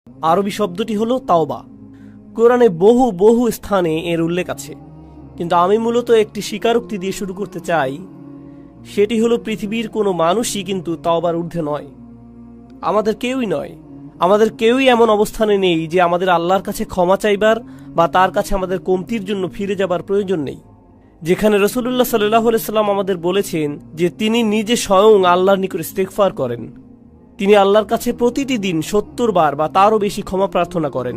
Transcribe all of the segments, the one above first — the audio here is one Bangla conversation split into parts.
আরবি শব্দটি হলো তাওবা। কোরআনে বহু বহু স্থানে এর উল্লেখ আছে, কিন্তু আমি মূলত একটি স্বীকারোক্তি দিয়ে শুরু করতে চাই। সেটি হলো পৃথিবীর কোনো মানুষই কিন্তু তাওবার ঊর্ধ্বে নয়। আমাদের কেউই নয়, আমাদের কেউই এমন অবস্থানে নেই যে আমাদের আল্লাহর কাছে ক্ষমা চাইবার বা তার কাছে আমাদের কমতির জন্য ফিরে যাবার প্রয়োজন নেই। যেখানে রাসূলুল্লাহ সাল্লাল্লাহু আলাইহি সাল্লাম আমাদের বলেছেন যে তিনি নিজে স্বয়ং আল্লাহর নিকট ইস্তেগফার করেন, তিনি আল্লাহর কাছে প্রতিটি দিন ৭০ বার বা তারও বেশি ক্ষমা প্রার্থনা করেন।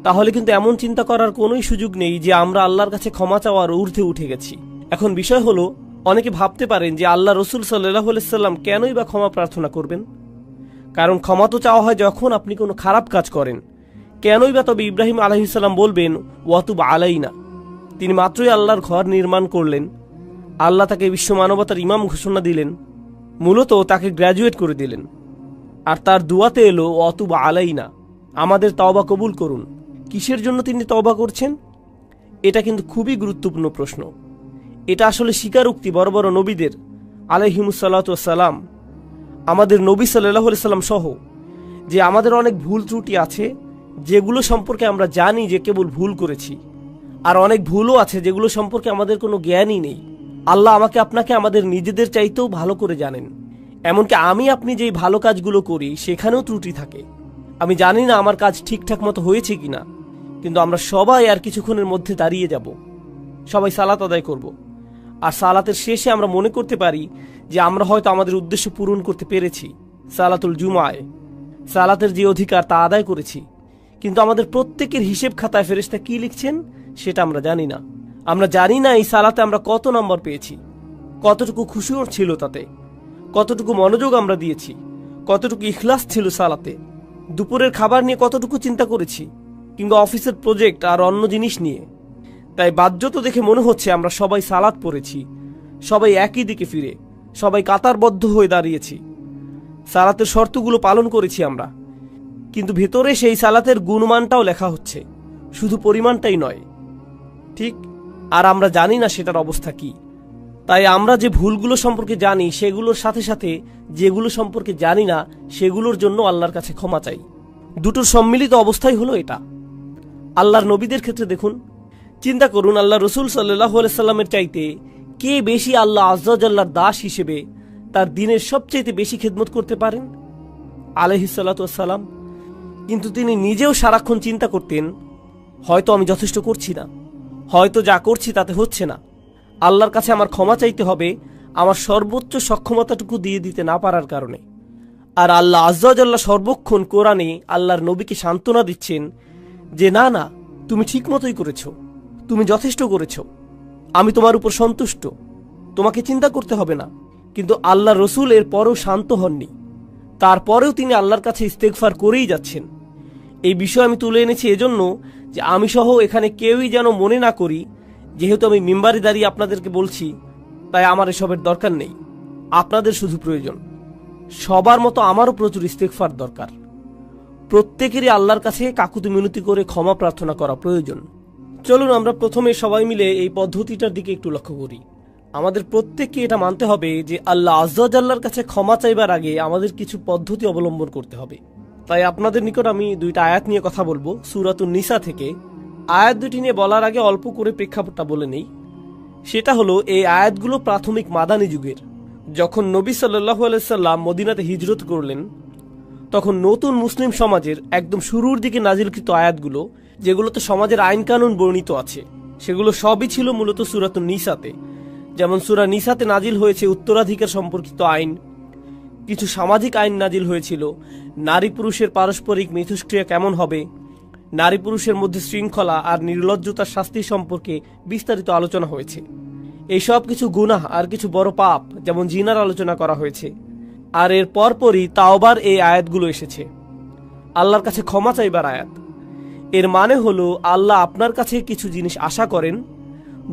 তাহলে কিন্তু এমন চিন্তা করার কোনোই সুযোগ নেই যে আমরা আল্লাহর কাছে ক্ষমা চাওয়ার ঊর্ধ্বে উঠে গেছি। এখন বিষয় হলো, অনেকে ভাবতে পারেন যে আল্লাহ রসুল সাল্লাল্লাহু আলাইহি সাল্লাম কেনই বা ক্ষমা প্রার্থনা করবেন। কারণ ক্ষমা তো চাওয়া হয় যখন আপনি কোনো খারাপ কাজ করেন। কেনই বা তবে ইব্রাহিম আলাইহিস সালাম বলবেন ওয়াতুব আলাইনা? তিনি মাত্রই আল্লাহর ঘর নির্মাণ করলেন, আল্লাহ তাকে বিশ্ব মানবতার ইমাম ঘোষণা দিলেন, মূলত তাকে গ্র্যাজুয়েট করে দিলেন, আর তার দুয়াতে এলো ওয়াতুব আলাইনা, আমাদের তওবা কবুল করুন। কিসের জন্য তিনি তওবা করছেন? এটা কিন্তু খুবই গুরুত্বপূর্ণ প্রশ্ন। এটা আসলে স্বীকারোক্তি বড় বড় নবীদের আলাইহিমুসসালাতু ওয়াসসালাম, আমাদের নবী সাল্লাল্লাহু আলাইহি সাল্লাম সহ, যে আমাদের অনেক ভুল ত্রুটি আছে যেগুলো সম্পর্কে আমরা জানি যে কেবল ভুল করেছি, আর অনেক ভুলও আছে যেগুলো সম্পর্কে আমাদের কোনো জ্ঞানই নেই। আল্লাহ আমাকে আপনাকে আমাদের নিজেদের চাইতেও ভালো করে জানেন। এমনকি আমি আপনি যেই ভালো কাজগুলো করি সেখানেও ত্রুটি থাকে। আমি জানি না আমার কাজ ঠিকঠাক মতো হয়েছে কিনা, কিন্তু আমরা সবাই আর কিছুক্ষণের মধ্যে দাঁড়িয়ে যাব, সবাই সালাত আদায় করব, আর সালাতের শেষে আমরা মনে করতে পারি যে আমরা হয়তো আমাদের উদ্দেশ্য পূরণ করতে পেরেছি, সালাতুল জুমায় সালাতের যে অধিকার তা আদায় করেছি। কিন্তু আমাদের প্রত্যেকের হিসেব খাতায় ফেরেশতা কি লিখছেন সেটা আমরা জানি না। আমরা জানি না এই সালাতে আমরা কত নম্বর পেয়েছি, কতটুকু খুশি ছিল তাতে, কতটুকু মনোযোগ আমরা দিয়েছি, কতটুকু ইখলাস ছিল সালাতে, দুপুরের খাবার নিয়ে কতটুকু চিন্তা করেছি, কিংবা অফিসের প্রজেক্ট আর অন্য জিনিস নিয়ে। তাই বাহ্যত দেখে মনে হচ্ছে আমরা সবাই সালাত পড়েছি, সবাই একই দিকে ফিরে, সবাই কাতারবদ্ধ হয়ে দাঁড়িয়েছি, সালাতের শর্তগুলো পালন করেছি আমরা। কিন্তু ভেতরে সেই সালাতের গুণমানটাও লেখা হচ্ছে, শুধু পরিমাণটাই নয়, ঠিক? আর আমরা জানি না সেটার অবস্থা কি। তাই আমরা যে ভুলগুলো সম্পর্কে জানি সেগুলোর সাথে সাথে যেগুলো সম্পর্কে জানি না সেগুলোর জন্য আল্লাহর কাছে ক্ষমা চাই। দুটোর সম্মিলিত অবস্থাই হলো এটা। আল্লাহর নবীদের ক্ষেত্রে দেখুন, চিন্তা করুন, আল্লাহ রসুল সাল্লাল্লাহু আলাইহি সাল্লামের চাইতে কে বেশি আল্লাহ আযজা ওয়া জাল্লার দাস হিসেবে তার দিনের সবচেয়ে বেশি খেদমত করতে পারেন? আলাইহিস সালাতু ওয়াস সালাম। কিন্তু তিনি নিজেও সারাক্ষণ চিন্তা করতেন, হয়তো আমি যথেষ্ট করছি না, হয়তো যা করছি তাতে হচ্ছে না, আল্লাহর কাছে আমার ক্ষমা চাইতে হবে আমার সর্বোচ্চ সক্ষমতাটুকু দিয়ে দিতে না পারার কারণে। আর আল্লাহ আযজা ওয়া জাল্লা সর্বক্ষণ কোরআনে আল্লাহর নবীকে সান্ত্বনা দিচ্ছেন যে না না, তুমি ঠিক মতোই করেছ, তুমি যথেষ্ট করেছ, আমি তোমার উপর সন্তুষ্ট, তোমাকে চিন্তা করতে হবে না। কিন্তু আল্লাহ রসুল এর পরেও শান্ত হননি, তারপরেও তিনি আল্লাহর কাছে ইস্তেগফার করেই যাচ্ছেন। এই বিষয় আমি তুলে এনেছি এজন্য যে আমি সহ এখানে কেউই যেন মনে না করি যেহেতু আমি মিম্বারে দাঁড়িয়ে আপনাদেরকে বলছি তাই আমার এসবের দরকার নেই। আপনাদের শুধু প্রয়োজন, সবার মতো আমারও প্রচুর ইস্তেগফার দরকার। প্রত্যেকেরই আল্লাহর কাছে কাকুতি মিনতি করে ক্ষমা প্রার্থনা করা প্রয়োজন। চলুন আমরা প্রথমে সবাই মিলে এই পদ্ধতিটার দিকে একটু লক্ষ্য করি। আমাদের প্রত্যেককে এটা মানতে হবে যে আল্লাহ আযজা ওয়া জাল্লার কাছে ক্ষমা চাইবার আগে আমাদের কিছু পদ্ধতি অবলম্বন করতে হবে। তাই আপনাদের নিকট আমি দুইটা আয়াত নিয়ে কথা বলবো সূরাতুন নিসা থেকে। আয়াত দুটি নিয়ে বলার আগে অল্প করে প্রেক্ষাপটটা বলে নেই। সেটা হলো, এই আয়াতগুলো প্রাথমিক মাদানী যুগের। যখন নবী সাল্লাল্লাহু আলাইহি সাল্লাম মদিনাতে হিজরত করলেন তখন নতুন মুসলিম সমাজের একদম শুরুর দিকে নাজিলকৃত আয়াতগুলো, যেগুলোতে সমাজের আইন কানুন বর্ণিত আছে, সেগুলো সবই ছিল মূলত সূরাতুন নিসাতে। যেমন সূরা নিসাতে নাজিল হয়েছে উত্তরাধিকার সম্পর্কিত আইন, কিছু সামাজিক আইন নাজিল হয়েছিল, নারী পুরুষের পারস্পরিক মিথস্ক্রিয়া কেমন হবে, নারী পুরুষের মধ্যে শৃঙ্খলা আর নির্লজ্জতার শাস্তি সম্পর্কে বিস্তারিত আলোচনা হয়েছে। এইসব কিছু গুনাহ আর কিছু বড় পাপ যেমন জিনার আলোচনা করা হয়েছে। আর এর পরপরই তাওবার এই আয়াতগুলো এসেছে, আল্লাহর কাছে ক্ষমা চাইবার আয়াত। এর মানে হলো আল্লাহ আপনার কাছে কিছু জিনিস আশা করেন,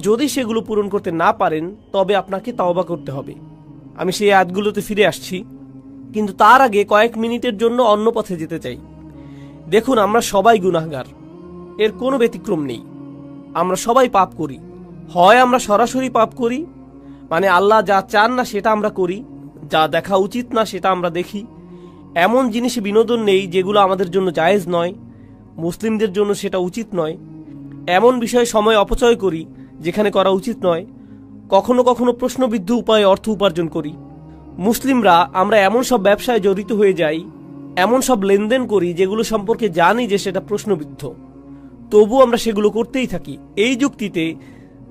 যদি সেগুলো পূরণ করতে না পারেন তবে আপনাকে তাওবা করতে হবে। আমি সেই আয়াতগুলোতে ফিরে আসছি, কিন্তু তার আগে কয়েক মিনিটের জন্য অন্য পথে যেতে চাই। দেখুন, আমরা সবাই গুনাহগার, এর কোনো ব্যতিক্রম নেই। আমরা সবাই পাপ করি, হয় আমরা সরাসরি পাপ করি, মানে আল্লাহ যা চান না সেটা আমরা করি, যা দেখা উচিত না সেটা আমরা দেখি, এমন জিনিসে বিনোদন নেই যেগুলো আমাদের জন্য জায়েজ নয়, মুসলিমদের জন্য সেটা উচিত নয়। এমন বিষয়ে সময় অপচয় করি যেখানে করা উচিত নয়। কখনো কখনো প্রশ্নবিদ্ধ উপায়ে অর্থ উপার্জন করি। মুসলিমরা আমরা এমন সব ব্যবসায় জড়িত হয়ে যাই, এমন সব লেনদেন করি যেগুলো সম্পর্কে জানি যে সেটা প্রশ্নবিদ্ধ, তবু আমরা সেগুলো করতেই থাকি এই যুক্তিতে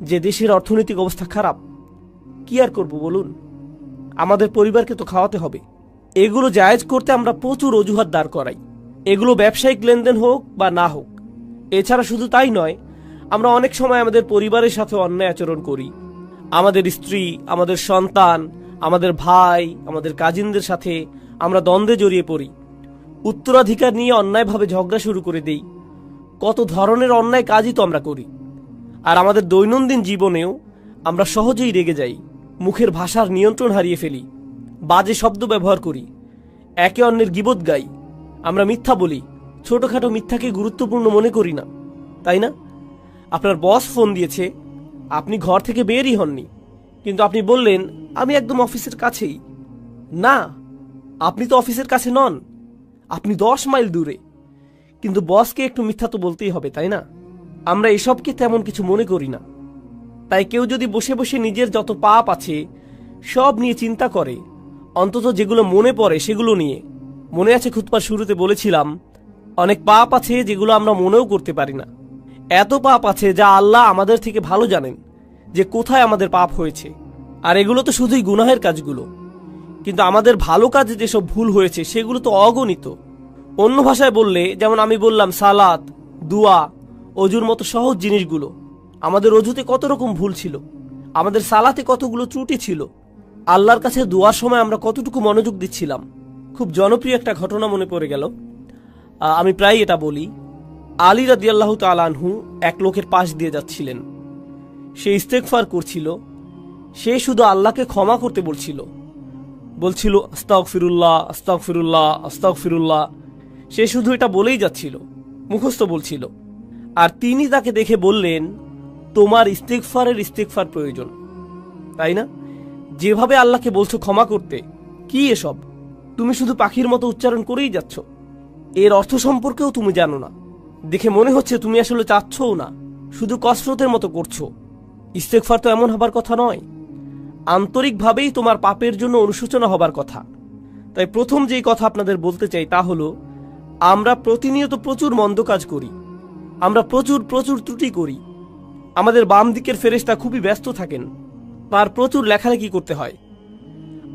যে দেশের অর্থনৈতিক অবস্থা খারাপ। কি আর করব বলুন, আমাদের পরিবারকে তো খাওয়াতে হবে। এগুলো জায়েজ করতে আমরা প্রচুর অজুহাত দাঁড় করাই, এগুলো ব্যবসায়িক লেনদেন হোক বা না হোক। এছাড়া শুধু তাই নয়, আমরা অনেক সময় আমাদের পরিবারের সাথে অন্যায় আচরণ করি। আমাদের স্ত্রী, আমাদের সন্তান, আমাদের ভাই, আমাদের কাজিনদের সাথে আমরা দ্বন্দ্বে জড়িয়ে পড়ি। উত্তরাধিকার নিয়ে অন্যায়ভাবে ঝগড়া শুরু করে দেই। কত ধরনের অন্যায় কাজই তো আমরা করি। আর আমাদের দৈনন্দিন জীবনেও আমরা সহজেই রেগে যাই, মুখের ভাষার নিয়ন্ত্রণ হারিয়ে ফেলি, বাজে শব্দ ব্যবহার করি, একে অন্যের গীবত গাই, আমরা মিথ্যা বলি, ছোটখাটো মিথ্যাকে গুরুত্বপূর্ণ মনে করি না, তাই না? আপনার বস ফোন দিয়েছে, আপনি ঘর থেকে বেরই হননি, কিন্তু আপনি বললেন আমি একদম অফিসের কাছেই। না, আপনি তো অফিসের কাছে নন, আপনি 10 মাইল দূরে, কিন্তু বসকে একটু মিথ্যা তো বলতেই হবে, তাই না? আমরা এসবকে তেমন কিছু মনে করি না। তাই কেউ যদি বসে বসে নিজের যত পাপ আছে সব নিয়ে চিন্তা করে, অন্তত যেগুলো মনে পড়ে সেগুলো নিয়ে। মনে আছে খুতবার শুরুতে বলেছিলাম, অনেক পাপ আছে যেগুলো আমরা মনেও করতে পারি না। এত পাপ আছে যা আল্লাহ আমাদের থেকে ভালো জানেন যে কোথায় আমাদের পাপ হয়েছে। আর এগুলো তো শুধুই গুনাহের কাজগুলো, কিন্তু আমাদের ভালো কাজে যেসব ভুল হয়েছে সেগুলো তো অগণিত। অন্য ভাষায় বললে, যেমন আমি বললাম সালাত, দুয়া, অজুর মতো সহজ জিনিসগুলো, আমাদের অজুতে কত রকম ভুল ছিল, আমাদের সালাতে কতগুলো ত্রুটি ছিল, আল্লাহর কাছে দোয়ার সময় আমরা কতটুকু মনোযোগ দিচ্ছিলাম। খুব জনপ্রিয় একটা ঘটনা মনে পড়ে গেল, আমি প্রায় এটা বলি। আলী রাদিয়াল্লাহু তাআলা আনহু এক লোকের পাশ দিয়ে যাচ্ছিলেন, সে ইস্তেগফার করছিল, সে শুধু আল্লাহকে ক্ষমা করতে বলছিল আস্তাগফিরুল্লাহ আস্তাগফিরুল্লাহ আস্তাগফিরুল্লাহ। সে শুধু এটা বলেই যাচ্ছিল, মুখস্থ বলছিল। আর তিনি তাকে দেখে বললেন, তোমার ইস্তেগফার প্রয়োজন, তাই না? যেভাবে আল্লাহকে বলছো ক্ষমা করতে, কি এসব? তুমি শুধু পাখির মতো উচ্চারণ করেই যাচ্ছ, এর অর্থ সম্পর্কেও তুমি জানো না। দেখে মনে হচ্ছে তুমি আসলে চাচ্ছও না, শুধু কসরতের মতো করছো। ইস্তেগফার তো এমন হবার কথা নয়, আন্তরিকভাবেই তোমার পাপের জন্য অনুশোচনা হবার কথা। তাই প্রথম যেই কথা আপনাদের বলতে চাই তা হলো, আমরা প্রতিনিয়ত প্রচুর মন্দ কাজ করি, আমরা প্রচুর ত্রুটি করি। আমাদের বাম দিকের ফেরেশতা খুবই ব্যস্ত থাকেন, তার প্রচুর লেখালেখি করতে হয়।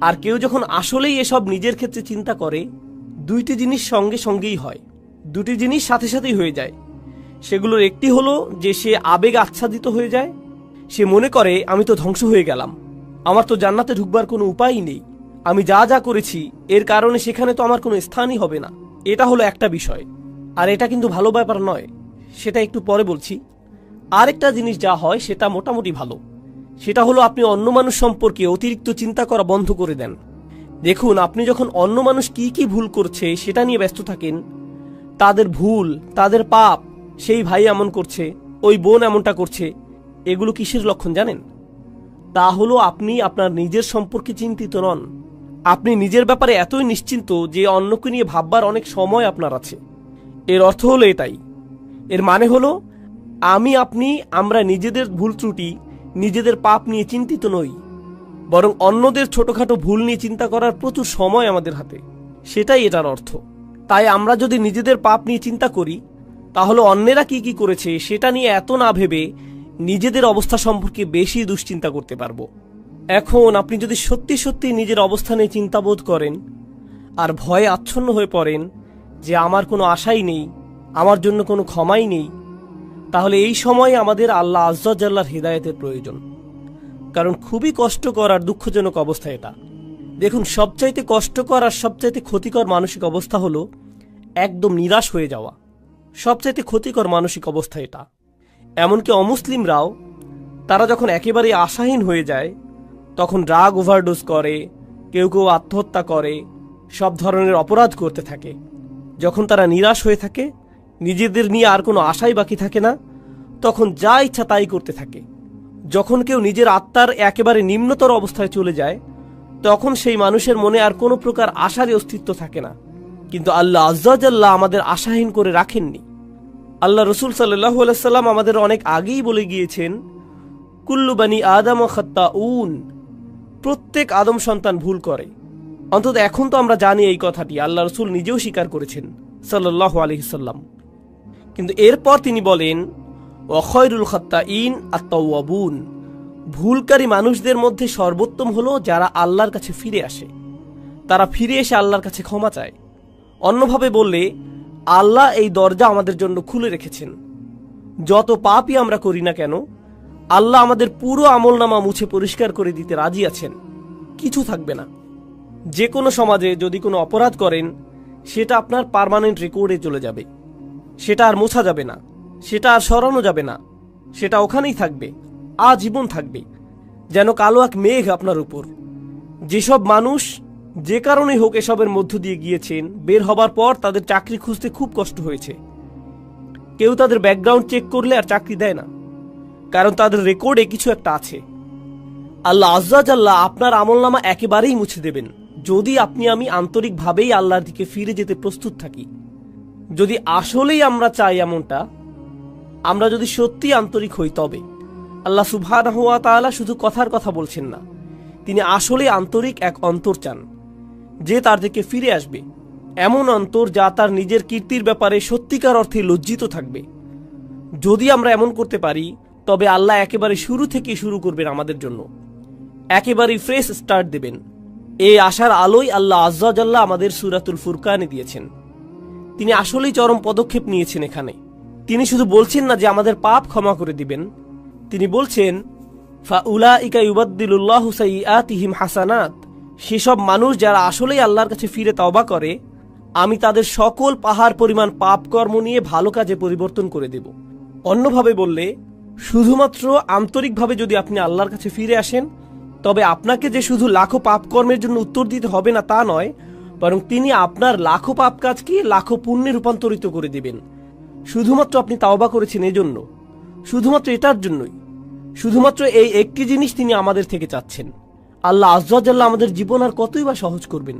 আর কেউ যখন আসলেই এসব নিজের ক্ষেত্রে চিন্তা করে, দুইটি জিনিস সঙ্গে সঙ্গেই হয়, দুটি জিনিস সাথে সাথেই হয়ে যায়। সেগুলোর একটি হলো যে সে আবেগ আচ্ছাদিত হয়ে যায়, সে মনে করে আমি তো ধ্বংস হয়ে গেলাম, আমার তো জান্নাতে ঢুকবার কোনো উপায়ই নেই, আমি যা যা করেছি এর কারণে সেখানে তো আমার কোনো স্থানই হবে না। এটা হলো একটা বিষয়, আর এটা কিন্তু ভালো ব্যাপার নয়, সেটা একটু পরে বলছি। আরেকটা জিনিস যা হয় সেটা মোটামুটি ভালো, সেটা হলো আপনি অন্য মানুষ সম্পর্কে অতিরিক্ত চিন্তা করা বন্ধ করে দেন। দেখুন, আপনি যখন অন্য মানুষ কি কি ভুল করছে সেটা নিয়ে ব্যস্ত থাকেন, তাদের ভুল, তাদের পাপ, সেই ভাই এমন করছে, ওই বোন এমনটা করছে, এগুলো কিসের লক্ষণ জানেন? তা হলো আপনি আপনার নিজের সম্পর্কে চিন্তিত নন। আপনি নিজের ব্যাপারে এতই নিশ্চিন্ত যে অন্যকে নিয়ে ভাববার অনেক সময় আপনার আছে। এর অর্থ হলো এটাই। এর মানে হলো আমরা নিজেদের ভুল ত্রুটি, নিজেদের পাপ নিয়ে চিন্তিত নই, বরং অন্যদের ছোটখাটো ভুল নিয়ে চিন্তা করার প্রচুর সময় আমাদের হাতে, সেটাই এটার অর্থ। তাই আমরা যদি নিজেদের পাপ নিয়ে চিন্তা করি, তাহলে অন্যেরা কি কি করেছে সেটা নিয়ে এত না ভেবে নিজেদের অবস্থা সম্পর্কে বেশি দুশ্চিন্তা করতে পারবো। এখন আপনি যদি সত্যি সত্যি নিজের অবস্থানে চিন্তাবোধ করেন আর ভয়ে আচ্ছন্ন হয়ে পড়েন যে আমার কোনো আশাই নেই, আমার জন্য কোনো ক্ষমাই নেই, তাহলে এই সময় আমাদের আল্লাহ আজ্জা জাল্লার হিদায়াতের প্রয়োজন। কারণ খুবই কষ্টকর আর দুঃখজনক অবস্থা এটা। দেখুন, সবচাইতে কষ্টকর আর সবচাইতে ক্ষতিকর মানসিক অবস্থা হলো একদম নিরাশ হয়ে যাওয়া। সবচাইতে ক্ষতিকর মানসিক অবস্থা এটা। এমনকি অমুসলিমরাও, তারা যখন একেবারে আশাহীন হয়ে যায় তখন ড্রাগ ওভারডোজ করে, কেউ কেউ আত্মহত্যা করে, সব ধরনের অপরাধ করতে থাকে। যখন তারা নিরাশ হয়ে থাকে, নিজেদের নিয়ে আর কোনো আশাই বাকি থাকে না, তখন যা ইচ্ছা তাই করতে থাকে। যখন কেউ নিজের আত্মার একেবারে নিম্নতর অবস্থায় চলে যায়, তখন সেই মানুষের মনে আর কোনো প্রকার আশারই অস্তিত্ব থাকে না। কিন্তু আল্লাহ আজ্জা ওয়া জাল্লা আমাদের আশাহীন করে রাখেননি। আল্লাহ রসুল সাল্লাল্লাহু আলাইহি সাল্লাম আমাদের অনেক আগেই বলে গিয়েছেন, কুল্লু বানি আদম খাত্তাউন, প্রত্যেক আদম সন্তান ভুল করে। অন্তত এখন তো আমরা জানি এই কথাটি, আল্লাহ রসুল নিজেও স্বীকার করেছেন সাল্লাল্লাহু আলাইহি সাল্লাম। কিন্তু এরপর তিনি বলেন, ওয়া খায়রুল খাত্তাইন আত-তাওয়াবুন, ভুলকারী মানুষদের মধ্যে সর্বোত্তম হলো যারা আল্লাহর কাছে ফিরে আসে, তারা ফিরে এসে আল্লাহর কাছে ক্ষমা চায়। অন্যভাবে বললে, আল্লাহ এই দরজা আমাদের জন্য খুলে রেখেছেন। যত পাপই আমরা করি না কেন, আল্লাহ আমাদের পুরো আমলনামা মুছে পরিষ্কার করে দিতে রাজি আছেন, কিছু থাকবে না। যে কোনো সমাজে যদি কোনো অপরাধ করেন, সেটা আপনার পার্মানেন্ট রেকর্ডে চলে যাবে, সেটা আর মোছা যাবে না, সেটা আর সরানো যাবে না, সেটা ওখানেই থাকবে, আজীবন থাকবে, যেন কালো এক মেঘ আপনার উপর। যেসব মানুষ যে কারণেই হোক এসবের মধ্য দিয়ে গিয়েছেন, বের হবার পর তাদের চাকরি খুঁজতে খুব কষ্ট হয়েছে। কেউ তাদের ব্যাকগ্রাউন্ড চেক করলে আর চাকরি দেয় না, কারণ তাদের রেকর্ডে কিছু একটা আছে। আল্লাহ আজ্জা ওয়া জাল্লা আপনার আমলনামা একেবারেই মুছে দেবেন, যদি আপনি আমি আন্তরিকভাবেই আল্লাহর দিকে ফিরে যেতে প্রস্তুত থাকি। যদি আসলেই আমরা চাই এমনটা, আমরা যদি সত্যি আন্তরিক হই, তবে আল্লাহ সুবহানাহু ওয়া তাআলা শুধু কথার কথা বলছেন না, তিনি আসলে আন্তরিক এক অন্তর চান, যে তার দিকে ফিরে আসবে, এমন অন্তর যা তার নিজের কীর্তির ব্যাপারে সত্যিকার অর্থে লজ্জিত থাকবে। যদি আমরা এমন করতে পারি, তবে আল্লাহ একেবারে শুরু থেকে শুরু করবেন আমাদের জন্য, একেবারে ফ্রেশ স্টার্ট দেবেন। এই আশার আলোই আল্লাহ আজ্জা ওয়া জাল্লা আমাদের সূরাতুল ফুরকানে দিয়েছেন। তিনি আসলেই চরম পদক্ষেপ নিয়েছেন এখানে। তিনি শুধু বলছেন না যে আমাদের পাপ ক্ষমা করে দিবেন, তিনি বলছেন, ফাউলাইকা ইউবাদদিলুল্লাহু সাইয়্যাতিহিম হাসানাত, সেসব মানুষ যারা আসলেই আল্লাহর কাছে ফিরে তওবা করে, আমি তাদের সকল পাহাড় পরিমাণ পাপ কর্ম নিয়ে ভালো কাজে পরিবর্তন করে দেব। অন্যভাবে বললে, শুধুমাত্র আন্তরিকভাবে যদি আপনি আল্লাহর কাছে ফিরে আসেন, তবে আপনাকে যে শুধু লাখো পাপ কর্মের জন্য উত্তর দিতে হবে না তা নয়, বরং তিনি আপনার লাখো পাপ কাজকে লাখো পুণ্যে রূপান্তরিত করে দিবেন। শুধুমাত্র আপনি তাওবা করেছেন এজন্য, শুধুমাত্র এটার জন্যই, শুধুমাত্র এই একটি জিনিস তিনি আমাদের থেকে চাচ্ছেন। আল্লাহ আজ্জা ওয়া জাল্লা আমাদের জীবন আর কতই বা সহজ করবেন।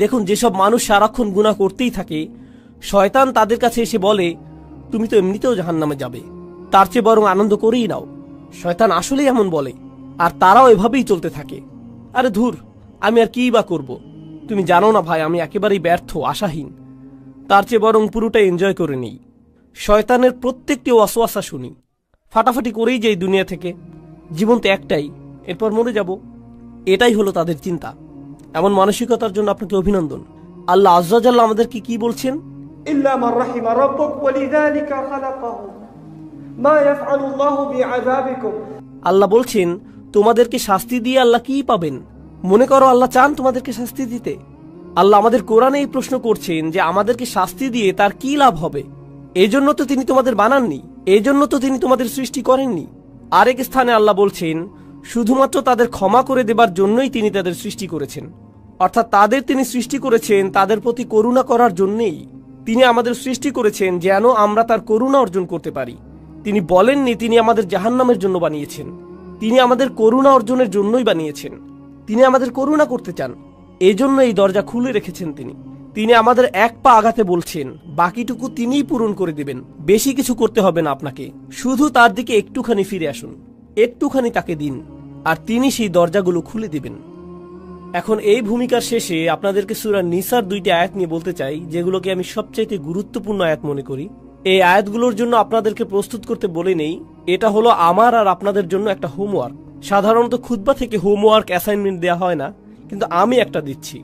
দেখুন, যেসব মানুষ সারাক্ষণ গুনাহ করতেই থাকে, শয়তান তাদের কাছে এসে বলে, তুমি তো এমনিতেও জাহান্নামে যাবে, তার চেয়ে বরং আনন্দ করেই নাও। শয়তান আসলেই এমন বলে, আর তারাও এভাবেই চলতে থাকে। আরে ধুর, আমি আর কি বা করব, তুমি জানো না ভাই, আমি একেবারেই ব্যর্থ, আশাহীন, তার চেয়ে বরং পুরোটাই এনজয় করে নেই। শয়তানের প্রত্যেকটি ওয়াসওয়াসা শুনি, ফাটাফাটি করেই যাই দুনিয়া থেকে, জীবন তো একটাই, এরপর মরে যাব, এটাই হলো তাদের চিন্তা। এমন মানসিকতার জন্য আপনাকে অভিনন্দন। আল্লাহ আজ্জা ওয়া জাল্লা আমাদেরকে কি বলছেন, ইল্লা মান রাহিমা রাব্বুক ওয়ালিযালিকা খালাকাহু মা ইয়াফআলুল্লাহু বিআযাবিকুম। আল্লাহ বলছেন, তোমাদেরকে শাস্তি দিয়ে আল্লাহ কি পাবেন? মনে করো আল্লাহ চান তোমাদেরকে শাস্তি দিতে? আল্লাহ আমাদের কোরআনে এই প্রশ্ন করছেন যে আমাদেরকে শাস্তি দিয়ে তার কি লাভ হবে? এজন্য তো তিনি তোমাদের বানাননি, এজন্য তো তিনি তোমাদের সৃষ্টি করেননি। আরেক স্থানে আল্লাহ বলছেন, শুধুমাত্র তাদের ক্ষমা করে দেবার জন্যই তিনি তাদের সৃষ্টি করেছেন। অর্থাৎ তাদের তিনি সৃষ্টি করেছেন তাদের প্রতি করুণা করার জন্যেই। তিনি আমাদের সৃষ্টি করেছেন যেন আমরা তার করুণা অর্জন করতে পারি। তিনি বলেননি তিনি আমাদের জাহান্নামের জন্য বানিয়েছেন, তিনি আমাদের করুণা অর্জনের জন্যই বানিয়েছেন। তিনি আমাদের করুণা করতে চান, এজন্য এই দরজা খুলে রেখেছেন তিনি। তিনি আমাদের এক পা আগাতে বলছেন, বাকিটুকু তিনিই পূরণ করে দিবেন। বেশি কিছু করতে হবে না আপনাকে, শুধু তার দিকে একটুখানি ফিরে আসুন, একটুখানি তাকে দিন, আর তিনি সেই দরজাগুলো খুলে দিবেন। এখন এই ভূমিকার শেষে আপনাদেরকে সূরা নিসার 2টি আয়াত নিয়ে বলতে চাই, যেগুলোকে আমি সবচাইতে গুরুত্বপূর্ণ আয়াত মনে করি। এই আয়াতগুলোর জন্য আপনাদেরকে প্রস্তুত করতে বলে নেই, এটা হলো আমার আর আপনাদের জন্য একটা হোমওয়ার্ক। সাধারণত খুতবা থেকে হোমওয়ার্ক অ্যাসাইনমেন্ট দেওয়া হয় না, কিন্তু আমি একটা দিচ্ছি।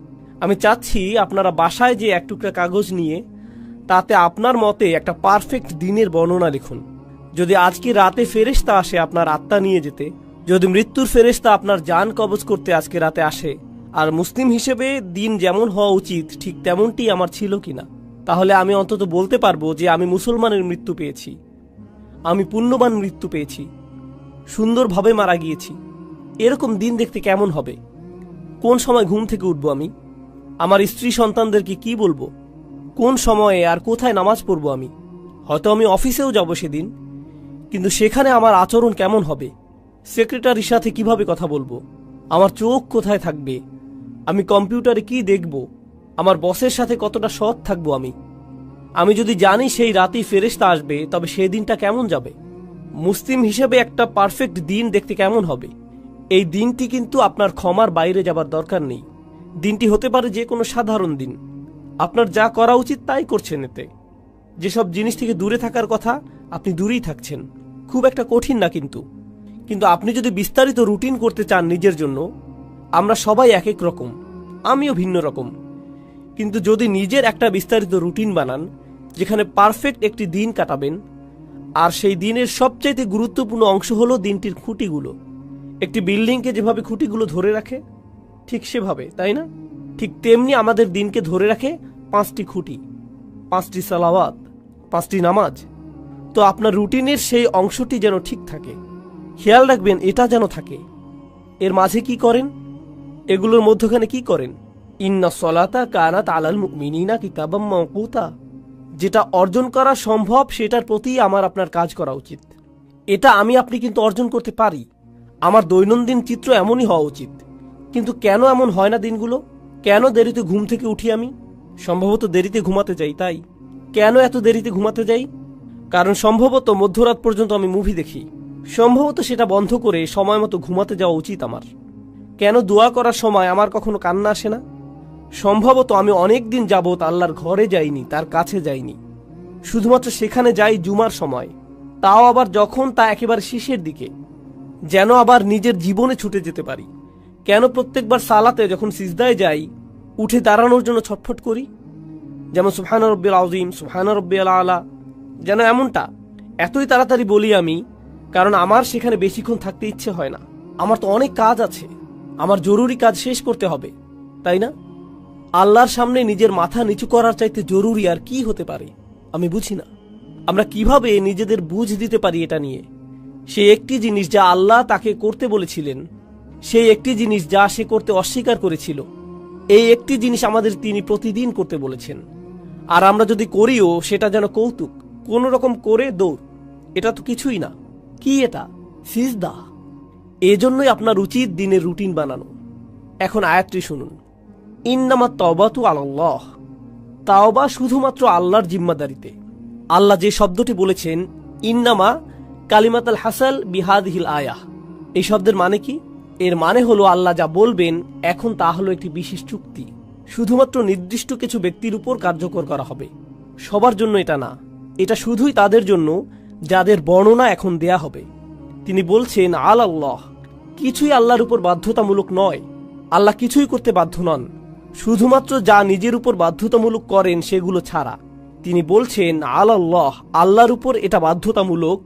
আমি চাচ্ছি আপনারা বাসায় যে এক টুকরা কাগজ নিয়ে তাতে আপনার মতে একটা পারফেক্ট দিনের বর্ণনা লিখুন। যদি আজকে রাতে ফেরেশতা আসে আপনার আত্মা নিয়ে যেতে, যদি মৃত্যুর ফেরেশতা আপনার জান কবজ করতে আজকে রাতে আসে, আর মুসলিম হিসেবে দিন যেমন হওয়া উচিত ঠিক তেমনটি আমার ছিল কিনা, তাহলে আমি অন্তত বলতে পারবো যে আমি মুসলমানের মৃত্যু পেয়েছি, আমি পুণ্যবান মৃত্যু পেয়েছি, সুন্দরভাবে মারা গিয়েছি। এরকম দিন দেখতে কেমন হবে? কোন সময় ঘুম থেকে উঠবো আমি? আমার স্ত্রী সন্তানদেরকে কি বলবো? কোন সময়ে আর কোথায় নামাজ পড়বো আমি? হয়তো আমি অফিসেও যাব সেদিন, কিন্তু সেখানে আমার আচরণ কেমন হবে? সেক্রেটারির সাথে কিভাবে কথা বলবো? আমার চোখ কোথায় থাকবে? আমি কম্পিউটারে কি দেখব? আমার বসের সাথে কতটা সৎ থাকবো আমি যদি জানি সেই রাতেই ফেরেশতা আসবে, তবে সেই দিনটা কেমন যাবে? মুসলিম হিসেবে একটা পারফেক্ট দিন দেখতে কেমন হবে? এই দিনটি কিন্তু আপনার ক্ষমার বাইরে যাবার দরকার নেই। দিনটি হতে পারে যে কোনো সাধারণ দিন। আপনার যা করা উচিত তাই করছেন। এতে যেসব জিনিস থেকে দূরে থাকার কথা আপনি দূরেই থাকছেন। খুব একটা কঠিন না কিন্তু আপনি যদি বিস্তারিত রুটিন করতে চান নিজের জন্য, আমরা সবাই এক এক রকম, আমিও ভিন্ন রকম, কিন্তু যদি নিজের একটা বিস্তারিত রুটিন বানান যেখানে পারফেক্ট একটি দিন কাটাবেন, আর সেই দিনের সবচাইতে গুরুত্বপূর্ণ অংশ হলো দিনটির খুঁটিগুলো। একটি বিল্ডিংকে যেভাবে খুঁটিগুলো ধরে রাখে ঠিক সেভাবে, তাই না? ঠিক তেমনি আমাদের দিনকে ধরে রাখে 5টি খুঁটি, 5টি সালাওয়াত, 5টি নামাজ। তো আপনার রুটিনের সেই অংশটি যেন ঠিক থাকে, খেয়াল রাখবেন এটা যেন থাকে। এর মাঝে কি করেন? এগুলোর মধ্যখানে কি করেন? ইন্না সলাতা কানাত আলাল মুমিনিনা কিতাবাম মাওকুতা। যেটা অর্জন করা সম্ভব সেটার প্রতি আমার আপনার কাজ করা উচিত। এটা আমি আপনি কিন্তু অর্জন করতে পারি। আমার দৈনন্দিন চিত্র এমনই হওয়া উচিত। কিন্তু কেন এমন হয় না দিনগুলো? কেন দেরিতে ঘুম থেকে উঠি আমি? সম্ভবত দেরিতে ঘুমাতে যাই। তাই কেন এত দেরিতে ঘুমাতে যাই? কারণ সম্ভবত মধ্যরাত পর্যন্ত আমি মুভি দেখি। সম্ভবত সেটা বন্ধ করে সময় মতো ঘুমাতে যাওয়া উচিত আমার। কেন দোয়া করার সময় আমার কখনো কান্না আসে না? সম্ভবত আমি অনেক দিন যাবত আল্লাহর ঘরে যাইনি, তার কাছে যাইনি। শুধুমাত্র সেখানে যাই জুমার সময়, তাও আবার যখন তা একেবারে শেষের দিকে, যেন আবার নিজের জীবনে ছুটে যেতে পারি। কেন প্রত্যেকবার সালাতে যখন সিজদায় যাই উঠে দাঁড়ানোর জন্য ছটফট করি? যেমন সুবহান রাব্বিল আযীম, সুবহান রাব্বিল আলা, যেন এমনটা এতই তাড়াতাড়ি বলি আমি, কারণ আমার সেখানে বেশিক্ষণ থাকতে ইচ্ছে হয় না। আমার তো অনেক কাজ আছে, আমার জরুরি কাজ শেষ করতে হবে, তাই না? আল্লাহর সামনে নিজের মাথা নিচু করার চাইতে জরুরি আর কি হতে পারে? আমি বুঝি না আমরা কিভাবে নিজেদের বুঝ দিতে পারি এটা নিয়ে। সেই একটি জিনিস যা আল্লাহ তাকে করতে বলেছিলেন, সেই একটি জিনিস যা সে করতে অস্বীকার করেছিল, এই একটি জিনিস আমাদের তিনি প্রতিদিন করতে বলেছেন। আর আমরা যদি করিও সেটা যেন কৌতুক, কোন রকম করে দৌড়। এটা তো কিছুই না। কি এটা? সিজদা। এজন্যই আপনার উচিত দিনের রুটিন বানানো। এখন আয়াতটি শুনুন। ইন্নামা তাওবাতু আলাল্লাহ। তাওবা শুধুমাত্র আল্লাহর জিম্মাদারিতে। আল্লাহ যে শব্দটি বলেছেন ইন্নামা কালিমাতুল হাসাল বিহাদিহিল আয়াহ, এই শব্দের মানে কি? এর মানে হলো আল্লাহ যা বলবেন এখন তা হলো একটি বিশেষ চুক্তি, শুধুমাত্র নির্দিষ্ট কিছু ব্যক্তির উপর কার্যকর করা হবে। সবার জন্য এটা না, এটা শুধুই তাদের জন্য যাদের বর্ণনা এখন দেয়া হবে। তিনি বলছেন আলাল্লাহ, কিছুই আল্লাহর উপর বাধ্যতামূলক নয়। আল্লাহ কিছুই করতে বাধ্য নন, শুধুমাত্র যা নিজের উপর বাধ্যতামূলক করেন সেগুলো ছাড়া। তিনি বলছেন আলাল্লাহ, আল্লাহর উপর এটা বাধ্যতামূলক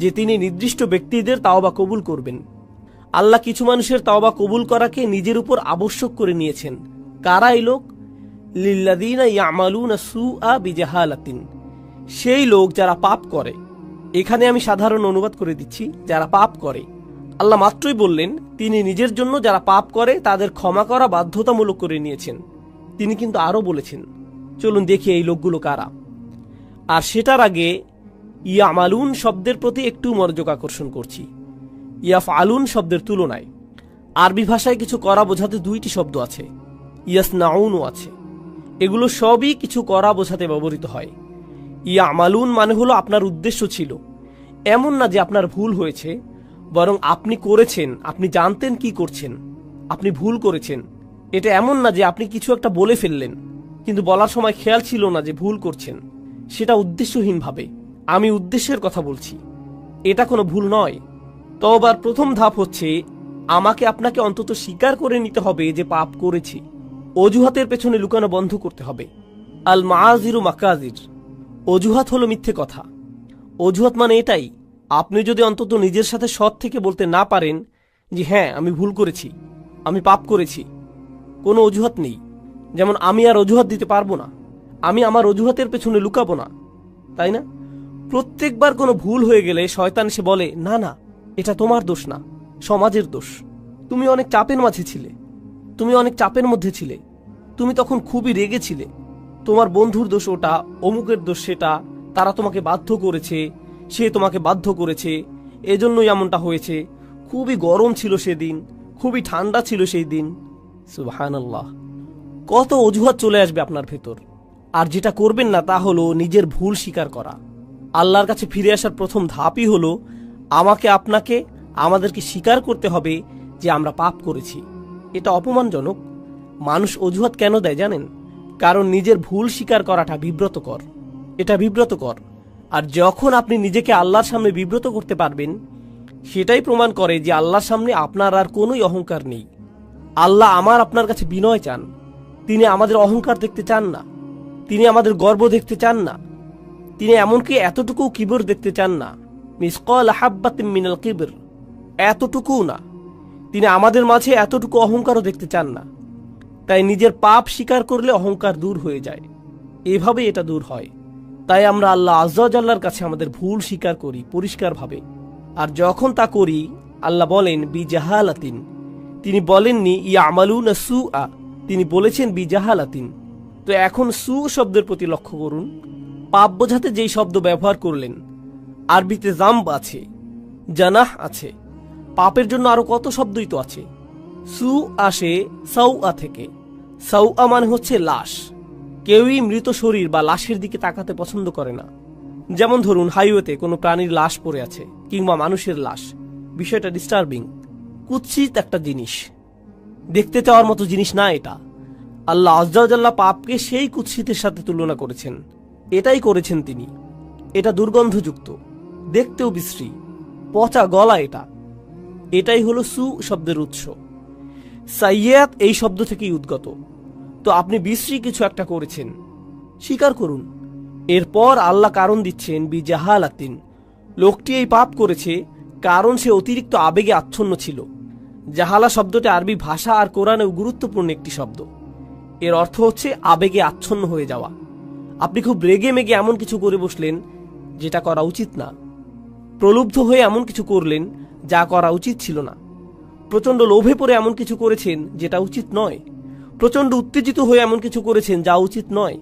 যে তিনি নির্দিষ্ট ব্যক্তিদের তাওবা কবুল করবেন। আল্লাহ কিছু মানুষের তাওবা কবুল করাকে নিজের উপর আবশ্যক করে নিয়েছেন। কারা এই লোক? লিল্লাযীনা ইয়ামালুনা সুআ বিজাহালাতিন, সেই লোক যারা পাপ করে। এখানে আমি সাধারণ অনুবাদ করে দিচ্ছি, যারা পাপ করে। আল্লাহ মাত্রই বললেন তিনি নিজের জন্য যারা পাপ করে তাদের ক্ষমা করা বাধ্যতামূলক করে নিয়েছেন। তিনি কিন্তু আরো বলেছেন, চলুন দেখি এই লোকগুলো কারা। আর সেটার আগে ইয়ামালুন শব্দের প্রতি একটু মনোযোগ আকর্ষণ করছি। ইয়াফআলুন শব্দের তুলনায় আরবি ভাষায় কিছু করা বোঝাতে 2টি শব্দ আছে, ইয়াসনাউনও আছে। এগুলো সবই কিছু করা বোঝাতে ব্যবহৃত হয়। ইয়ামালুন মানে হলো আপনার উদ্দেশ্য ছিল, এমন না যে আপনার ভুল হয়েছে, বরং আপনি করেছেন, আপনি জানতেন কি করছেন, আপনি ভুল করেছেন। এটা এমন না যে আপনি কিছু একটা বলে ফেললেন কিন্তু বলার সময় খেয়াল ছিল না যে ভুল করছেন, সেটা উদ্দেশ্যহীনভাবে। আমি উদ্দেশ্যের কথা বলছি, এটা কোনো ভুল নয়। তওবার প্রথম ধাপ হচ্ছে আমাকে আপনাকে অন্তত স্বীকার করে নিতে হবে যে পাপ করেছি। অজুহাতের পেছনে লুকানো বন্ধ করতে হবে। আল মাআযিরু মাকাযির, অজুহাত হলো মিথ্যে কথা। অজুহাত মানে এটাই, আপনি যদি অন্তত নিজের সাথে সৎ থেকে বলতে না পারেন যে হ্যাঁ আমি ভুল করেছি, আমি পাপ করেছি, কোনো অজুহাত নেই। যেমন আমি আর অজুহাত দিতে পারবো না, আমি আমার অজুহাতের পেছনে লুকাবো না, তাই না? প্রত্যেকবার কোনো ভুল হয়ে গেলে শয়তান এসে বলে না না এটা তোমার দোষ না, সমাজের দোষ। তুমি অনেক চাপের মাঝে ছিলে, তুমি অনেক চাপের মধ্যে ছিলে, তুমি তখন খুবই রেগেছিলে, তোমার বন্ধুর দোষ ওটা, অমুকের দোষ সেটা, তারা তোমাকে বাধ্য করেছে, সে তোমাকে বাধ্য করেছে, এজন্যই এমনটা হয়েছে, খুবই গরম ছিল সেদিন, খুবই ঠান্ডা ছিল সেই দিন। সুবহানাল্লাহ। কত অজুহাত চলে আসবে আপনার ভেতর। আর যেটা করবেন না তা হলো নিজের ভুল স্বীকার করা। আল্লাহর কাছে ফিরে আসার প্রথম ধাপই হলো আপনাকে আমাদেরকে স্বীকার করতে হবে যে আমরা পাপ করেছি। এটা অপমানজনক। মানুষ অজুহাত কেন দেয় জানেন? কারণ নিজের ভুল স্বীকার করাটা বিব্রতকর। এটা বিব্রতকর। আর যখন আপনি নিজেকে আল্লাহর সামনে বিব্রত করতে পারবেন, সেটাই প্রমাণ করে যে আল্লাহর সামনে আপনার আর কোনোই অহংকার নেই। আল্লাহ আপনার কাছে বিনয় চান। তিনি আমাদের অহংকার দেখতে চান না। তিনি আমাদের গর্ব দেখতে চান না। তিনি এমনকি এতটুকু কিবর দেখতে চান না, মিসকাল হাব্বাতিন মিনাল কিবর, এতটুকুও না। তিনি আমাদের মাঝে এতটুকু অহংকারও দেখতে চান না। তাই নিজের পাপ স্বীকার করলে অহংকার দূর হয়ে যায়। এভাবে এটা দূর হয়। তাই আমরা আল্লাহ আজ্জা ওয়া জাল্লার কাছে আমাদের ভুল স্বীকার করি পরিষ্কারভাবে। আর যখন তা করি, আল্লাহ বলেন বিজাহালাতিন। তিনি বলেননি ইয়ামালুনা সুআ, তিনি বলেছেন বিজাহালাতিন। তো এখন সু শব্দের প্রতি লক্ষ্য করুন। পাপ বোঝাতে যেই শব্দ ব্যবহার করলেন, আরবিতে জাম্ব আছে, জানাহ আছে। পাপের জন্য আরো কত শব্দই তো আছে। সু আসে সাউআ থেকে। সাউআ মানে হচ্ছে লাশ। কেউই মৃত শরীর বা লাশের দিকে তাকাতে পছন্দ করে না। যেমন ধরুন হাইওয়েতে কোনো প্রাণীর লাশ পড়ে আছে কিংবা মানুষের লাশ। বিষয়টা ডিস্টার্বিং, কুৎসিত একটা জিনিস, দেখতে চাওয়ার মতো জিনিস না এটা। আল্লাহ আজ্জা ওয়া জাল্লা পাপকে সেই কুৎসিতের সাথে তুলনা করেছেন। এটাই করেছেন তিনি। এটা দুর্গন্ধযুক্ত, দেখতেও বিশ্রী, পচা গলা। এটাই হলো সু শব্দের উৎস। সাইয়াত এই শব্দ থেকেই উদ্গত। তো আপনি বিশ্রী কিছু একটা করেছেন, স্বীকার করুন। এরপর আল্লাহ কারণ দিচ্ছেন বিজাহালাতিন। লোকটি এই পাপ করেছে কারণ সে অতিরিক্ত আবেগে আচ্ছন্ন ছিল। জাহালা শব্দটি আরবি ভাষা আর কোরআনেও গুরুত্বপূর্ণ একটি শব্দ। এর অর্থ হচ্ছে আবেগে আচ্ছন্ন হয়ে যাওয়া। আপনি খুব রেগে মেগে এমন কিছু করে বসলেন যেটা করা উচিত না। প্রলুব্ধ হয়ে এমন কিছু করলেন যা করা উচিত ছিল না। প্রচণ্ড লোভে পড়ে এমন কিছু করেছেন যেটা উচিত নয়। প্রচণ্ড উত্তেজিত হয়ে এমন কিছু করেছেন যা উচিত নয়।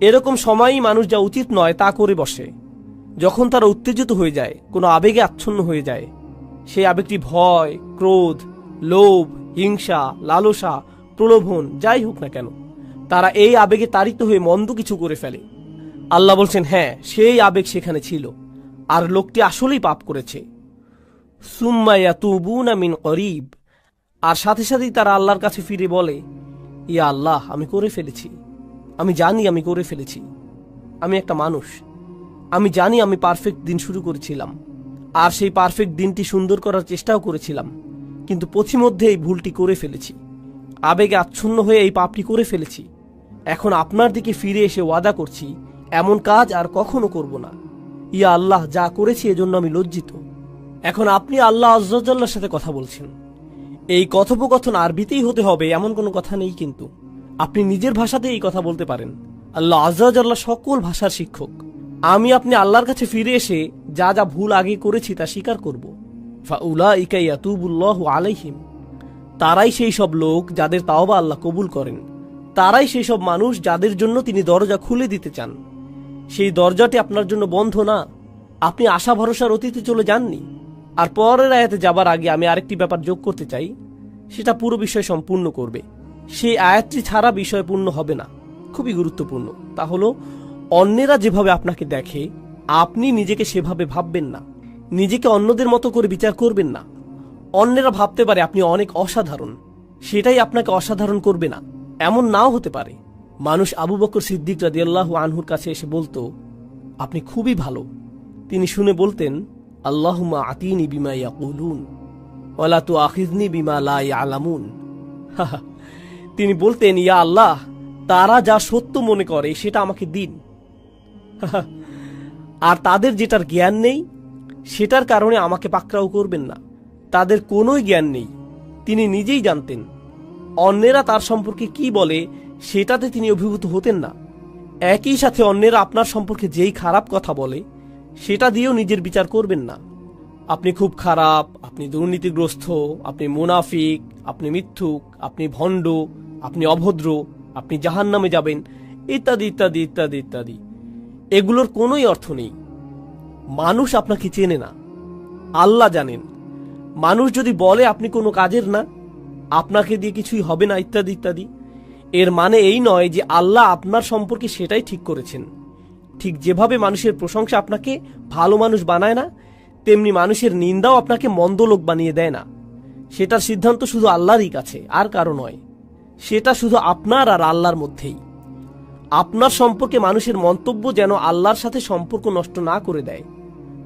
এরকম সময়ই মানুষ যা উচিত নয় তা করে বসে। যখন তারা উত্তেজিত হয়ে যায়, কোনো আবেগে আচ্ছন্ন হয়ে যায়, সেই আবেগটি ভয়, ক্রোধ, লোভ, হিংসা, লালসা, প্রলোভন যাই হোক না কেন, তারা এই আবেগে তাড়িত হয়ে মন্দ কিছু করে ফেলে। আল্লাহ বলছেন হ্যাঁ, সেই আবেগ সেখানে ছিল আর লোকটি আসলেই পাপ করেছে। সুম্মা ইয়াতুবুনা মিন করিব, আর সাথে সাথেই তারা আল্লাহর কাছে ফিরে বলে, ইয়া আল্লাহ, আমি করে ফেলেছি। আমি জানি আমি করে ফেলেছি। আমি একটা মানুষ। আমি জানি আমি পারফেক্ট দিন শুরু করেছিলাম, আর সেই পারফেক্ট দিনটি সুন্দর করার চেষ্টাও করেছিলাম, কিন্তু পথিমধ্যে এই ভুলটি করে ফেলেছি। আবেগে আচ্ছন্ন হয়ে এই পাপটি করে ফেলেছি। এখন আপনার দিকে ফিরে এসে ওয়াদা করছি এমন কাজ আর কখনো করব না। ইয়া আল্লাহ, যা করেছি এজন্য আমি লজ্জিত। এখন আপনি আল্লাহ আজ্জা ওয়া জাল্লার সাথে কথা বলছেন। এই কথোপকথন আরবিতেই হতে হবে এমন কোনো কথা নেই, কিন্তু আপনি নিজের ভাষাতে এই কথা বলতে পারেন। আল্লাহ আজ্জা ওয়া জাল্লা সকল ভাষার শিক্ষক। আপনি আল্লাহর কাছে ফিরে এসে যা যা ভুল আগে করেছি তা স্বীকার করব। ফাউলাইকা ইয়াতুবুল্লাহু আলাইহিম, তারাই সেই সব লোক যাদের তাওবা আল্লাহ কবুল করেন। তারাই সেই সব মানুষ যাদের জন্য তিনি দরজা খুলে দিতে চান। সেই দরজাটি আপনার জন্য বন্ধ না। আপনি আশা ভরসার অতীতে চলে যাননি। আর পরের আয়াতে যাবার আগে আমি আরেকটি ব্যাপার যোগ করতে চাই, সেটা পুরো বিষয় সম্পূর্ণ করবে। সেই আয়াতটি ছাড়া বিষয় পূর্ণ হবে না। খুবই গুরুত্বপূর্ণ। তা হলো, অন্যেরা যেভাবে আপনাকে দেখে আপনি নিজেকে সেভাবে ভাববেন না। নিজেকে অন্যদের মতো করে বিচার করবেন না। অন্যেরা ভাবতে পারে আপনি অনেক অসাধারণ, সেটাই আপনাকে অসাধারণ করবে না, এমন নাও হতে পারে। মানুষ আবু বকর সিদ্দিক রাদিয়াল্লাহু আনহুর কাছে এসে বলতো, আপনি খুবই ভালো। তিনি শুনে বলতেন, আল্লাহুম্মা আতিনি বিমা ইয়াকুলুন ওয়ালা তুআখিযনি বিমা লা ইয়ালামুন। তিনি বলতেন, ইয়া আল্লাহ, তারা যা সত্য মনে করে সেটা আমাকে দিন। আর তাদের যেটার জ্ঞান নেই সেটার কারণে আমাকে পাকড়াও করবেন না। তাদের কোনোই জ্ঞান নেই, তিনি নিজেই জানতেন। অন্যেরা তার সম্পর্কে কি বলে সেটাতে তিনি অভিভূত হতেন না। একই সাথে অন্যেরা আপনার সম্পর্কে যেই খারাপ কথা বলে সেটা দিয়েও নিজের বিচার করবেন না। আপনি খুব খারাপ, আপনি দুর্নীতিগ্রস্ত, আপনি মুনাফিক, আপনি মিথ্যুক, আপনি ভণ্ড, আপনি অভদ্র, আপনি জাহান্নামে যাবেন, ইত্যাদি ইত্যাদি ইত্যাদি ইত্যাদি। এগুলোর কোনোই অর্থ নেই। মানুষ আপনাকে চেনে না, আল্লাহ জানেন। মানুষ যদি বলে আপনি কোনো কাজের না, আপনাকে দিয়ে কিছুই হবে না, ইত্যাদি ইত্যাদি, এর মানে এই নয় যে আল্লাহ আপনার সম্পর্কে সেটাই ঠিক করেছেন। ঠিক যেভাবে মানুষের প্রশংসা আপনাকে ভালো মানুষ বানায় না, তেমনি মানুষের নিন্দাও আপনাকে মন্দ লোক বানিয়ে দেয় না। সেটার সিদ্ধান্ত শুধু আল্লাহরই কাছে, আর কারো নয়। সেটা শুধু আপনার আর আল্লাহর মধ্যেই। আপনার সম্পর্কে মানুষের মন্তব্য যেন আল্লাহর সাথে সম্পর্ক নষ্ট না করে দেয়।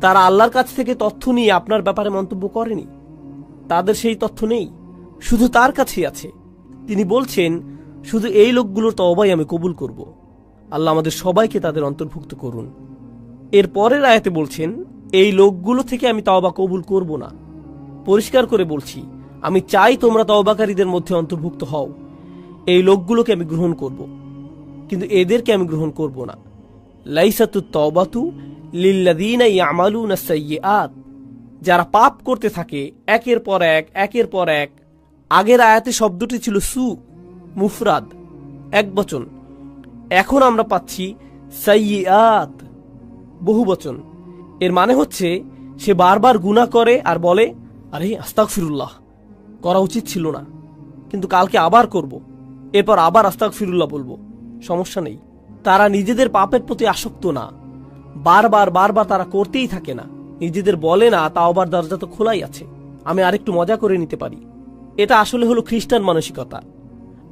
তারা আল্লাহর কাছ থেকে তথ্য নিয়ে আপনার ব্যাপারে মন্তব্য করেনি, তাদের সেই তথ্য নেই, শুধু তার কাছেই আছে। তিনি বলছেন, শুধু এই লোকগুলোর তওবাই আমি কবুল করব। আল্লাহ আমাদের সবাইকে তাদের অন্তর্ভুক্ত করুন। এর পরের আয়াতে বলছেন, এই লোকগুলো থেকে আমি তওবা কবুল করব না। পরিষ্কার করে বলছি, আমি চাই তোমরা তওবাকারীদের মধ্যে অন্তর্ভুক্ত হও। এই লোকগুলোকে আমি গ্রহণ করব, কিন্তু এদেরকে আমি গ্রহণ করব না। লাইসাতুত তাওবাতু লিল্লাযীনা ইয়ামালুনাস সাইয়্যাত, যারা পাপ করতে থাকে একের পর এক। আগের আয়াতে শব্দটি ছিল সু, মুফরাদ, একবচন। এখন আমরা পাচ্ছি সাইয়্যাত, বহুবচন। এর মানে হচ্ছে সে বারবার গুনাহ করে আর বলে, আরে আস্তাগফিরুল্লাহ, করা উচিত ছিল না, কিন্তু কালকে আবার করব, এরপর আবার আস্তাগফিরুল্লাহ বলবো, সমস্যা নেই। তারা নিজেদের পাপের প্রতি আসক্ত না, বারবার তারা করতেই থাকে না। নিজেদের বলে না তাওবার দরজা তো খোলাই আছে, আমি আরেকটু মজা করে নিতে পারি। এটা আসলে হলো খ্রিস্টান মানসিকতা।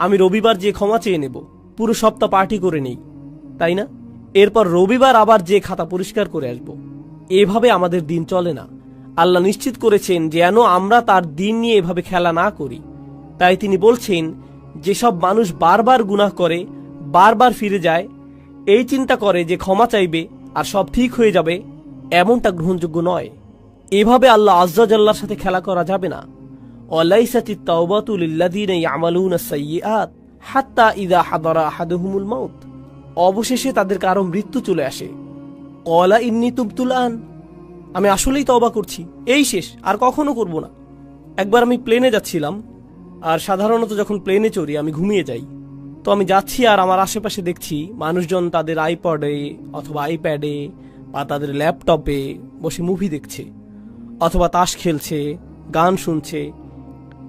আমি রবিবার যে ক্ষমা চেয়ে নেব, পুরো সপ্তাহ পার্টি করে নেই, তাই না? এরপর রবিবার আবার যে খাতা পরিষ্কার করে আসব। এভাবে আমাদের দিন চলে না। আল্লাহ নিশ্চিত করেছেন যেন আমরা তার দিন নিয়ে এভাবে খেলা না করি। তাই তিনি বলছেন, যেসব মানুষ বারবার গুনাহ করে, বারবার ফিরে যায়, এই চিন্তা করে যে ক্ষমা চাইবে আর সব ঠিক হয়ে যাবে, এমনটা গ্রহণযোগ্য নয়। এভাবে আল্লাহ আজ্জা জাল্লার সাথে খেলা করা যাবে না। ওয়ালাইসাতিত তাওবাতু লিল্লাযীনা ইয়ামালুনাস সাইয়্যাত হাত্তা ইযা হাদারা আহাদুহুমুল মাউত, অবশেষে তাদের কারো মৃত্যু চলে আসে। ক্বালা ইন্নী তুবতুল আন, আমি আসলেই তওবা করছি, এই শেষ, আর কখনো করব না। একবার আমি প্লেনে যাচ্ছিলাম, আর সাধারণত যখন প্লেনে চড়ি আমি ঘুমিয়ে যাই। তো আমি যাচ্ছি আর আমার আশেপাশে দেখছি মানুষজন তাদের আইপডে অথবা আইপ্যাডে বা তাদের ল্যাপটপে বসে মুভি দেখছে, অথবা তাস খেলছে, গান শুনছে,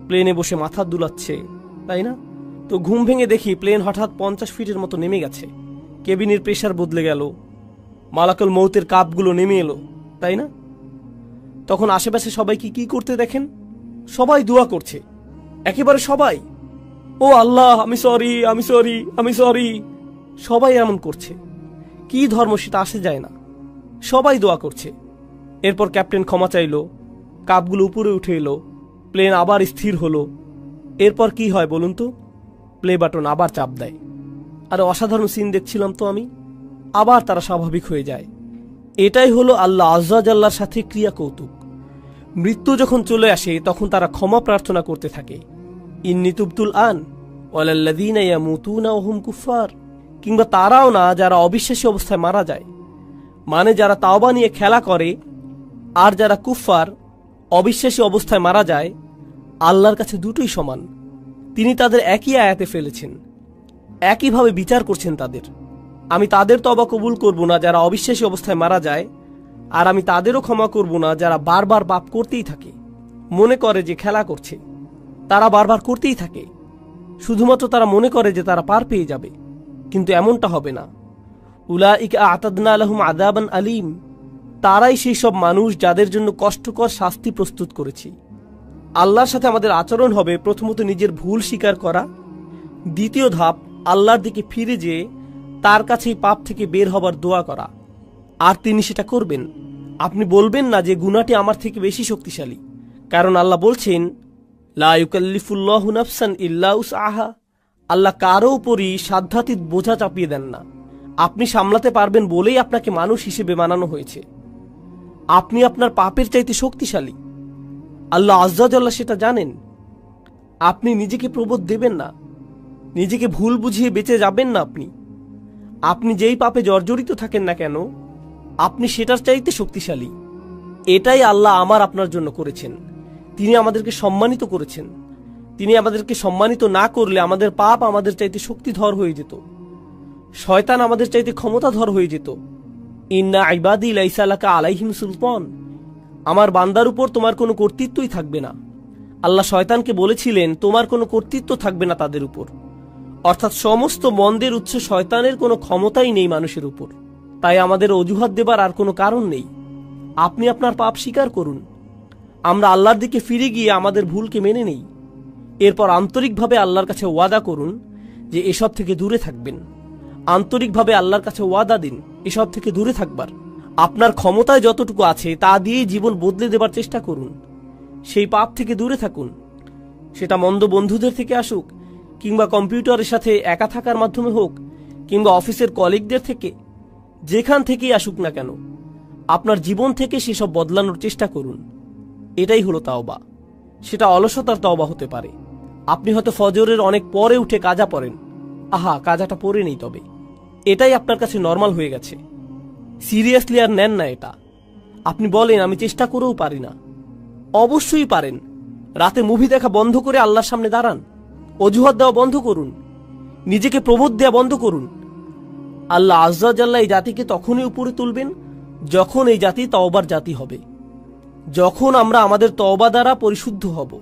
প্লেনে বসে মাথা দুলাচ্ছে, তাই না? তো ঘুম ভেঙে দেখি প্লেন হঠাৎ 50 ফিটের মতো নেমে গেছে, কেবিনের প্রেসার বদলে গেল, মালাকুল মৌতের কাপগুলো নেমে এলো, তাই না? তখন আশেপাশে সবাই কি করতে দেখেন? সবাই দোয়া করছে, একেবারে সবাই। ও আল্লাহ, আমি সরি। সবাই এমন করছে। কি ধর্ম সেটা আসে যায় না, সবাই দোয়া করছে। এরপর ক্যাপ্টেন ক্ষমা চাইল, কাপগুলো উপরে উঠে এলো, প্লেন আবার স্থির হলো। এরপর কি হয় বলুন তো? প্লে বাটন আবার চাপ দেয়। আরে অসাধারণ সিন দেখছিলাম তো আমি। আবার তারা স্বাভাবিক হয়ে যায়। এটাই হলো আল্লাহ আজ্জা জাল্লার সাথে ক্রিয়া কৌতুক। মৃত্যু যখন চলে আসে তখন তারা ক্ষমা প্রার্থনা করতে থাকে, ইন্নী তুবতুল আন ওয়ালাল্লাযীনা ইয়ামুতুনা ওয়া হুম কুফার। কিংবা তারাও না যারা অবিশ্বাসী অবস্থায় মারা যায়, মানে যারা তাওবা নিয়ে খেলা করে আর যারা কুফার অবিশ্বাসী অবস্থায় মারা যায়, আল্লাহর কাছে দুটোই সমান। তিনি তাদের একই আয়াতে ফেলেছেন, একইভাবে বিচার করছেন তাদের। আমি তাদের তওবা কবুল করব না যারা অবিশ্বাসী অবস্থায় মারা যায়, আর আমি তাদেরও ক্ষমা করব না যারা বারবার পাপ করতেই থাকে, মনে করে যে খেলা করছে। তারা বারবার করতেই থাকে, শুধুমাত্র তারা মনে করে যে তারা পার পেয়ে যাবে, কিন্তু এমনটা হবে না। উলাইকা আ'তাদনা লাহুম আযাবান আলীম, তারাই সেই সব মানুষ যাদের জন্য কষ্টকর শাস্তি প্রস্তুত করেছি। আল্লাহর সাথে আমাদের আচরণ হবে প্রথমত নিজের ভুল স্বীকার করা, দ্বিতীয় ধাপ আল্লাহর দিকে ফিরে যেয়ে তার কাছেই পাপ থেকে বের হবার দোয়া করা, আর তিনি সেটা করবেন। আপনি বলবেন না যে গুনাহটি আমার থেকে বেশি শক্তিশালী, কারণ আল্লাহ বলছেন, লা ইউকাল্লিফুল্লাহু নাফসান ইল্লা উসআহা, আল্লাহ কারো উপরই সাধ্যাতীত বোঝা চাপিয়ে দেন না। আপনি সামলাতে পারবেন বলেই আপনাকে মানুষ হিসেবে বানানো হয়েছে। আপনি আপনার পাপের চাইতে শক্তিশালী, আল্লাহ আজ্জা জাল্লা সেটা জানেন। আপনি নিজেকে প্রবোধ দেবেন না, নিজেকে ভুল বুঝিয়ে বেঁচে যাবেন না। আপনি যেই পাপে জর্জরিত থাকেন না কেন, আপনি সেটার চাইতে শক্তিশালী। এটাই আল্লাহ আমার আপনার জন্য করেছেন। তিনি আমাদেরকে সম্মানিত করেছেন। তিনি আমাদেরকে সম্মানিত না করলে আমাদের পাপ আমাদের চাইতে শক্তিধর হয়ে যেত, শয়তান আমাদের চাইতে ক্ষমতাধর হয়ে যেত। ইন্না ইবাদি লাইসা লাকা আলাইহিম সুলতান, আমার বান্দার উপর তোমার কোনো কর্তৃত্বই থাকবে না। আল্লাহ শয়তানকে বলেছিলেন, তোমার কোনো কর্তৃত্ব থাকবে না তাদের উপর। অর্থাৎ সমস্ত মন্দের উৎস শয়তানের কোনো ক্ষমতাই নেই মানুষের উপর। তাই আমাদের অজুহাত দেবার আর কোনো কারণ নেই। আপনি আপনার পাপ স্বীকার করুন, আমরা আল্লাহর দিকে ফিরে গিয়ে আমাদের ভুলকে মেনে নেই। এরপর আন্তরিকভাবে আল্লাহর কাছে ওয়াদা করুন যে এসব থেকে দূরে থাকবেন। আন্তরিকভাবে আল্লাহর কাছে ওয়াদা দিন এসব থেকে দূরে থাকবার। আপনার ক্ষমতায় যতটুকু আছে তা দিয়েই জীবন বদলে দেবার চেষ্টা করুন। সেই পাপ থেকে দূরে থাকুন, সেটা মন্দ বন্ধুদের থেকে আসুক, কিংবা কম্পিউটারের সাথে একা থাকার মাধ্যমে হোক, কিংবা অফিসের কলিগদের থেকে, যেখান থেকেই আসুক না কেন, আপনার জীবন থেকে সেসব বদলানোর চেষ্টা করুন। এটাই হলো তাওবা। সেটা অলসতার তওবা হতে পারে। আপনি হয়তো ফজরের অনেক পরে উঠে কাজা পড়েন, আহা কাজাটা পরে নেই, তবে এটাই আপনার কাছে নর্মাল হয়ে গেছে। সিরিয়াসলি আর নেন না এটা। আপনি বলেন আমি চেষ্টা করেও পারি না। অবশ্যই পারেন। রাতে মুভি দেখা বন্ধ করে আল্লাহর সামনে দাঁড়ান। অজুহাত দেওয়া বন্ধ করুন, নিজেকে প্রবোধ দেওয়া বন্ধ করুন। আল্লাহ আজ্জা জাল্লা এই জাতিকে তখনই উপরে তুলবেন যখন এই জাতি তওবার জাতি হবে, যখন আমরা আমাদের তওবা দ্বারা পরিশুদ্ধ হব।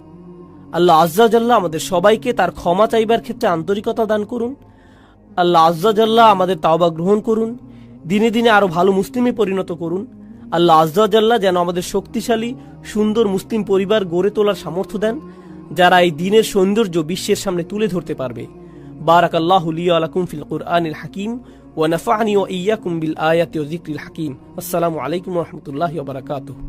আল্লাহ আজ্জা জাল্লা আমাদের সবাইকে তার ক্ষমা চাইবার ক্ষেত্রে আন্তরিকতা দান করুন। আল্লাহ আজ্জা জাল্লা আমাদের তওবা গ্রহণ করুন, দিনে দিনে আরো ভালো মুসলিমে পরিণত করুন। আল্লাহ আজ্জা জাল্লা যেন আমাদের শক্তিশালী সুন্দর মুসলিম পরিবার গড়ে তোলার সামর্থ্য দেন, যারা এই দিনের সৌন্দর্য বিশ্বের সামনে তুলে ধরতে পারবে। বারাকাল্লাহু লি ওয়া লাকুম ফিল কুরআনিল হাকিম ওয়া নাফা'নি ওয়া ইয়্যাকুম বিল আয়াতি ওয়া যিকরিল হাকিম। আসসালামু আলাইকুম ওয়া রাহমাতুল্লাহি ওয়া বারাকাতুহু।